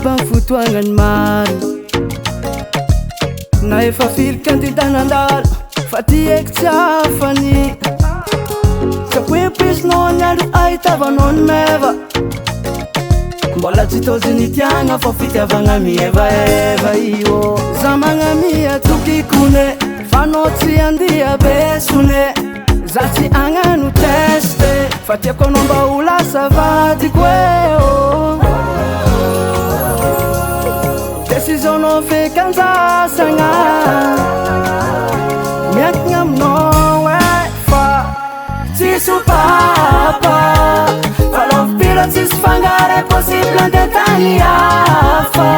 bang fotoagnany maro na efa firy candidat-nandalo fa ty eky tsy afany tsy apoipoisinao ny andro ahitavanao ny meva mbola tsy tozy nitiagna fa fitiavagna mievaeva io za magnamia tokikone fa anao tsy andia besone za tsy agnano teste fa tiako anao mba ho lasa vadiko eo décision-nao fekanjasagna miankigna aminao fa tsisy ho papa fa lovopila tsisy fangara possible andetagny hafa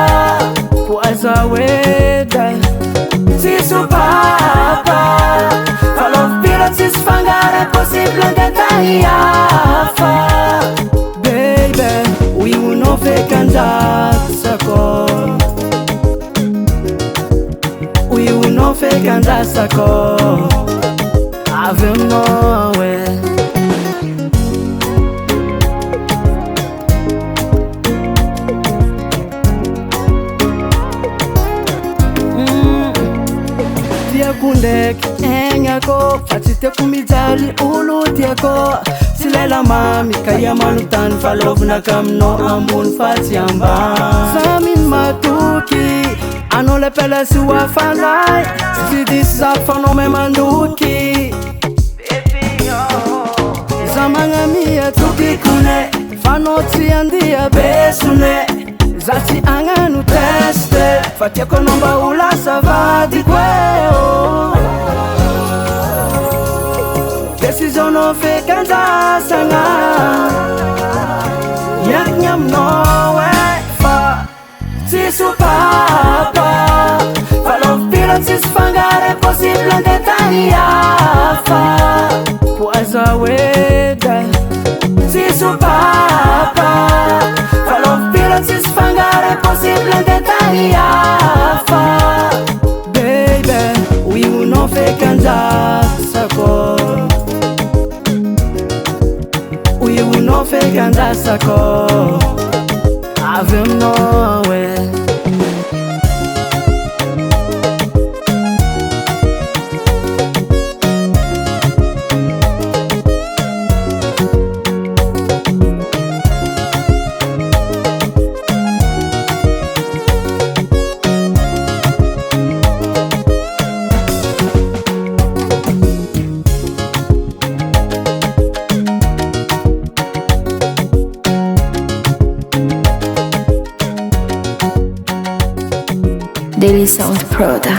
ko aza oeda tsisy ho papa fa lovopila tsisy fangara possible andetagny hafa baby oionao fekanjasako oionao fekanjasako avy aminao tiako ndraiky aignako fa tsy tiako mijaly olo tiako tsy lela mamy ka ia manontany fa lovinaka aminao ambony fa tsy ambany za mino matoky anao le pela sy ho afalay tsy disy zako fa anao may mandoky za magnamia tokikone fa anao tsy andia besone za tsy agnano teste fa tiako anao mba ho lasa vadiko eo décision-nao fekanjasagna miankigna aminao fa tsisy ho papa fa lovopila tsisy fangara possible andetagny hafa ko aza oeda tsisy ho papa fa lovopila tsisy fangara possible andetagny hafa baby oionao fekanjasako oionao fekanjasako avy aminao DeliSound Proda.